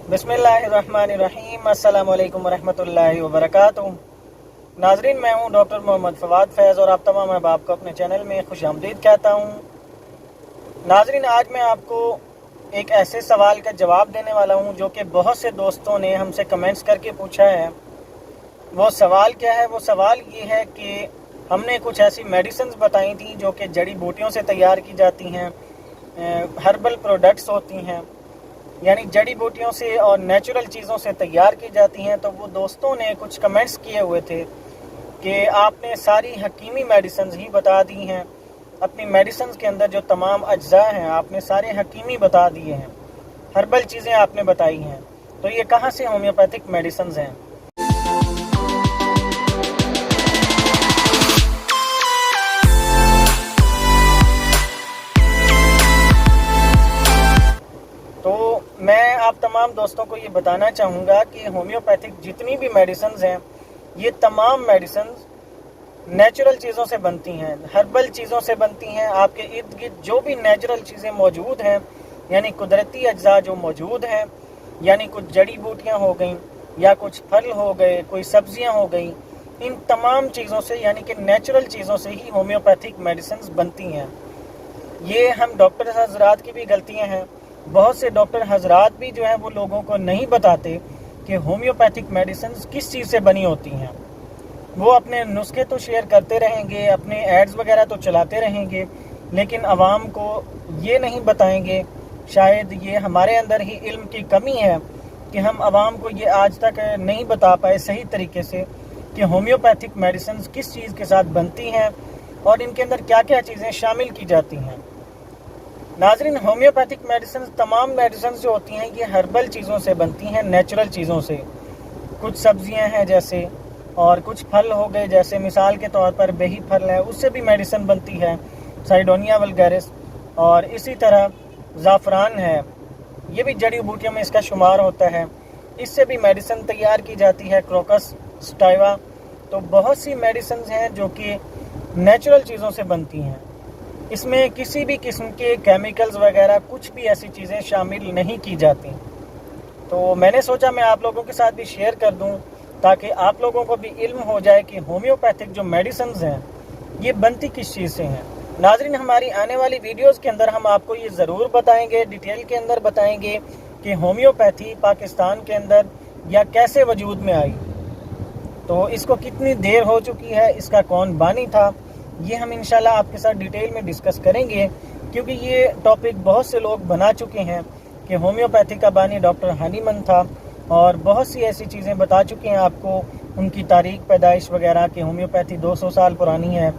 बिस्मिल्लाहिर्रहमानिर्रहीम। अस्सलाम वालेकुम वरहमतुल्लाहि वबरकातुहू। नाजरीन, मैं हूँ डॉक्टर मोहम्मद फवाद फैज़ और आप तमाम अहबाब को अपने चैनल में खुशामदीद कहता हूँ। नाजरीन, आज मैं आपको एक ऐसे सवाल का जवाब देने वाला हूँ जो कि बहुत से दोस्तों ने हमसे कमेंट्स करके पूछा है। वो सवाल क्या है? वो सवाल ये है कि हमने कुछ ऐसी मेडिसिन्स बताई थी जो कि जड़ी बूटियों से तैयार की जाती हैं, हर्बल प्रोडक्ट्स होती हैं, यानी जड़ी बूटियों से और नेचुरल चीज़ों से तैयार की जाती हैं। तो वो दोस्तों ने कुछ कमेंट्स किए हुए थे कि आपने सारी हकीमी मेडिसिन्स ही बता दी हैं, अपनी मेडिसिन्स के अंदर जो तमाम अज्जा हैं आपने सारे हकीमी बता दिए हैं, हर्बल चीज़ें आपने बताई हैं, तो ये कहाँ से होम्योपैथिक मेडिसिन्स हैं? तो मैं आप तमाम दोस्तों को ये बताना चाहूँगा कि होम्योपैथिक जितनी भी मेडिसिन्स हैं, ये तमाम मेडिसिन्स नेचुरल चीज़ों से बनती हैं, हर्बल चीज़ों से बनती हैं। आपके इर्द गिर्द जो भी नेचुरल चीज़ें मौजूद हैं, यानी कुदरती अज्जा जो मौजूद हैं, यानी कुछ जड़ी बूटियाँ हो गई या कुछ फल हो गए, कोई सब्जियाँ हो गई, इन तमाम चीज़ों से यानी कि नेचुरल चीज़ों से ही होम्योपैथिक मेडिसिन्स बनती हैं। ये हम डॉक्टर हजरात की भी गलतियाँ हैं। बहुत से डॉक्टर हजरात भी जो है वो लोगों को नहीं बताते कि होम्योपैथिक मेडिसिन्स किस चीज़ से बनी होती हैं। वो अपने नुस्खे तो शेयर करते रहेंगे, अपने एड्स वगैरह तो चलाते रहेंगे, लेकिन आवाम को ये नहीं बताएंगे। शायद ये हमारे अंदर ही इल्म की कमी है कि हम आवाम को ये आज तक नहीं बता पाए सही तरीके से कि होम्योपैथिक मेडिसिन्स किस चीज़ के साथ बनती हैं और इनके अंदर क्या क्या चीज़ें शामिल की जाती हैं। नाजरीन, होम्योपैथिक मेडिसिन तमाम मेडिसिन जो होती हैं ये हर्बल चीज़ों से बनती हैं, नेचुरल चीज़ों से। कुछ सब्जियां हैं जैसे, और कुछ फल हो गए जैसे मिसाल के तौर पर बेही फल है, उससे भी मेडिसिन बनती है, साइडोनिया वल्गैरिस। और इसी तरह ज़ाफ़रान है, ये भी जड़ी बूटियों में इसका शुमार होता है, इससे भी मेडिसिन तैयार की जाती है, क्रोकस स्टाइवा। तो बहुत सी मेडिसिन हैं जो कि नेचुरल चीज़ों से बनती हैं। इसमें किसी भी किस्म के केमिकल्स वगैरह कुछ भी ऐसी चीज़ें शामिल नहीं की जाती। तो मैंने सोचा मैं आप लोगों के साथ भी शेयर कर दूं ताकि आप लोगों को भी इल्म हो जाए कि होम्योपैथिक जो मेडिसिन्स हैं ये बनती किस चीज़ से हैं। नाजरीन, हमारी आने वाली वीडियोस के अंदर हम आपको ये ज़रूर बताएंगे, डिटेल के अंदर बताएंगे कि होम्योपैथी पाकिस्तान के अंदर या कैसे वजूद में आई, तो इसको कितनी देर हो चुकी है, इसका कौन बानी था, ये हम इंशाल्लाह आपके साथ डिटेल में डिस्कस करेंगे। क्योंकि ये टॉपिक बहुत से लोग बना चुके हैं कि होम्योपैथी का बानी डॉक्टर हनीमन था, और बहुत सी ऐसी चीज़ें बता चुके हैं आपको, उनकी तारीख पैदाइश वगैरह कि होम्योपैथी 200 साल पुरानी है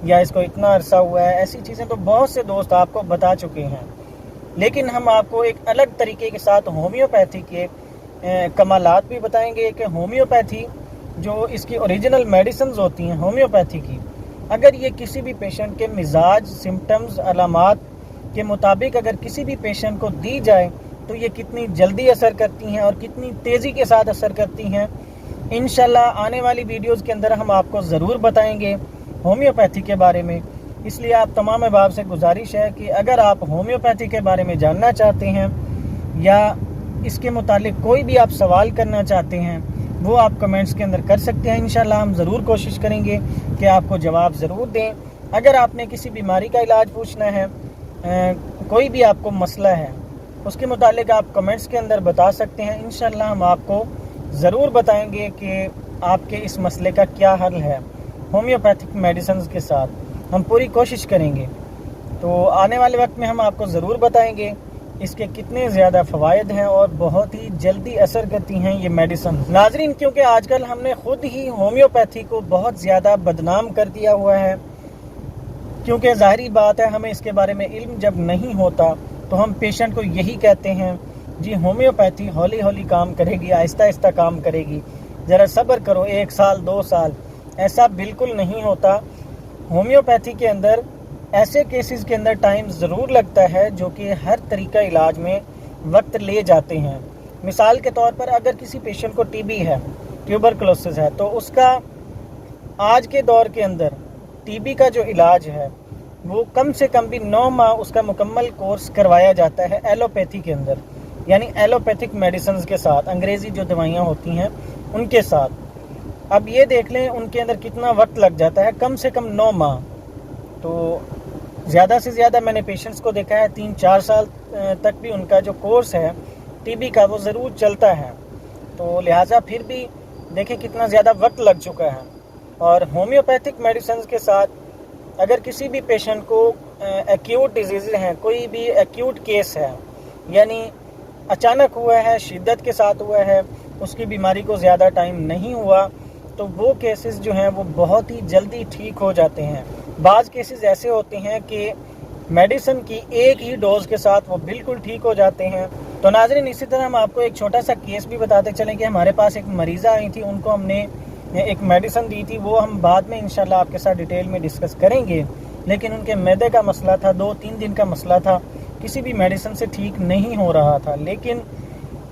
या इसको इतना अरसा हुआ है। ऐसी चीज़ें तो बहुत से दोस्त आपको बता चुके हैं, लेकिन हम आपको एक अलग तरीके के साथ होम्योपैथी के कमालात भी बताएंगे कि होम्योपैथी जो इसकी ओरिजिनल मेडिसिन होती हैं होम्योपैथी की, अगर ये किसी भी पेशेंट के मिजाज, सिम्टम्स, अलामात के मुताबिक अगर किसी भी पेशेंट को दी जाए तो ये कितनी जल्दी असर करती हैं और कितनी तेज़ी के साथ असर करती हैं। इंशाल्लाह आने वाली वीडियोस के अंदर हम आपको ज़रूर बताएंगे होम्योपैथी के बारे में। इसलिए आप तमाम अहबाब से गुजारिश है कि अगर आप होम्योपैथी के बारे में जानना चाहते हैं या इसके मुतालिक कोई भी आप सवाल करना चाहते हैं, वो आप कमेंट्स के अंदर कर सकते हैं। इंशाल्लाह हम ज़रूर कोशिश करेंगे कि आपको जवाब ज़रूर दें। अगर आपने किसी बीमारी का इलाज पूछना है, कोई भी आपको मसला है, उसके मुतालिक आप कमेंट्स के अंदर बता सकते हैं। इंशाल्लाह हम आपको ज़रूर बताएंगे कि आपके इस मसले का क्या हल है। होम्योपैथिक मेडिसिन के साथ हम पूरी कोशिश करेंगे, तो आने वाले वक्त में हम आपको ज़रूर बताएंगे इसके कितने ज़्यादा फ़वाइद हैं और बहुत ही जल्दी असर करती हैं ये मेडिसिन। नाजरीन, क्योंकि आजकल हमने ख़ुद ही होम्योपैथी को बहुत ज़्यादा बदनाम कर दिया हुआ है, क्योंकि ज़ाहिरी बात है हमें इसके बारे में इल्म जब नहीं होता तो हम पेशेंट को यही कहते हैं, जी होम्योपैथी हौली हौली काम करेगी, आहिस्ता आहिस्ता काम करेगी, ज़रा सब्र करो, 1 साल 2 साल। ऐसा बिल्कुल नहीं होता। होम्योपैथी के अंदर ऐसे केसेस के अंदर टाइम ज़रूर लगता है जो कि हर तरीका इलाज में वक्त ले जाते हैं। मिसाल के तौर पर अगर किसी पेशेंट को टीबी है, ट्यूबरकुलोसिस है, तो उसका आज के दौर के अंदर टीबी का जो इलाज है वो कम से कम भी 9 माह उसका मुकम्मल कोर्स करवाया जाता है एलोपैथी के अंदर। یعنی ایلوپیتھک میڈیسنز کے ساتھ، انگریزی جو دوائیاں ہوتی ہیں ان کے ساتھ. اب یہ دیکھ لیں ان کے اندر کتنا وقت لگ جاتا ہے، کم سے کم 9 ماہ. تو زیادہ سے زیادہ میں نے پیشنٹس کو دیکھا ہے 3-4 سال تک بھی ان کا جو کورس ہے ٹی بی کا وہ ضرور چلتا ہے. تو لہٰذا پھر بھی دیکھیں کتنا زیادہ وقت لگ چکا ہے. اور ہومیوپیتھک میڈیسنز کے ساتھ اگر کسی بھی پیشنٹ کو ایکیوٹ ڈیزیز ہیں، کوئی بھی ایکیوٹ کیس ہے، یعنی اچانک ہوا ہے، شدت کے ساتھ ہوا ہے، اس کی بیماری کو زیادہ ٹائم نہیں ہوا، تو وہ کیسز جو ہیں وہ بہت ہی جلدی ٹھیک ہو جاتے ہیں. بعض کیسز ایسے ہوتے ہیں کہ میڈیسن کی ایک ہی ڈوز کے ساتھ وہ بالکل ٹھیک ہو جاتے ہیں. تو ناظرین، اسی طرح ہم آپ کو ایک چھوٹا سا کیس بھی بتاتے چلیں کہ ہمارے پاس ایک مریضہ آئی تھی، ان کو ہم نے ایک میڈیسن دی تھی، وہ ہم بعد میں انشاءاللہ آپ کے ساتھ ڈیٹیل میں ڈسکس کریں گے. لیکن ان کے معدے کا مسئلہ تھا، 2-3 دن کا مسئلہ تھا، کسی بھی میڈیسن سے ٹھیک نہیں ہو رہا تھا. لیکن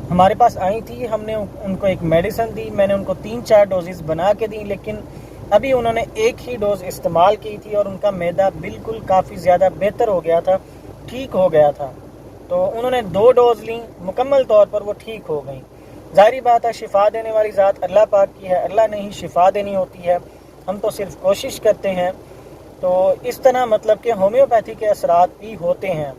ہمارے پاس آئی تھی، ہم نے ان کو ایک میڈیسن دی، میں نے ان کو 3-4 ڈوزز بنا کے دی، لیکن ابھی انہوں نے ایک ہی ڈوز استعمال کی تھی اور ان کا معدہ بالکل کافی زیادہ بہتر ہو گیا تھا، ٹھیک ہو گیا تھا. تو انہوں نے 2 ڈوز لیں، مکمل طور پر وہ ٹھیک ہو گئیں. ظاہری بات ہے شفا دینے والی ذات اللہ پاک کی ہے، اللہ نے ہی شفا دینی ہوتی ہے، ہم تو صرف کوشش کرتے ہیں. تو اس طرح مطلب کہ ہومیوپیتھی کے اثرات بھی ہوتے ہیں.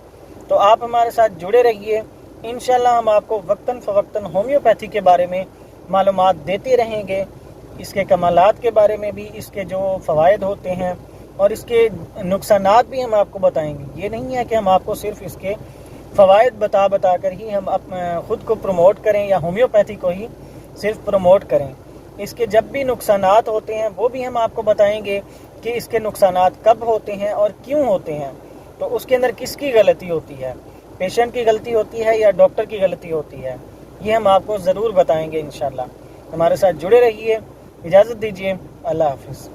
تو آپ ہمارے ساتھ جڑے رہیے، انشاءاللہ ہم آپ کو وقتاً فوقتاً ہومیوپیتھی کے بارے میں معلومات دیتے رہیں گے، اس کے کمالات کے بارے میں بھی، اس کے جو فوائد ہوتے ہیں اور اس کے نقصانات بھی ہم آپ کو بتائیں گے. یہ نہیں ہے کہ ہم آپ کو صرف اس کے فوائد بتا کر ہی ہم خود کو پروموٹ کریں یا ہومیوپیتھی کو ہی صرف پروموٹ کریں. اس کے جب بھی نقصانات ہوتے ہیں وہ بھی ہم آپ کو بتائیں گے کہ اس کے نقصانات کب ہوتے ہیں اور کیوں ہوتے ہیں. تو اس کے اندر کس کی غلطی ہوتی ہے، پیشنٹ کی غلطی ہوتی ہے یا ڈاکٹر کی غلطی ہوتی ہے، یہ ہم آپ کو ضرور بتائیں گے انشاءاللہ. ہمارے ساتھ جڑے رہیے، اجازت دیجیے، اللہ حافظ.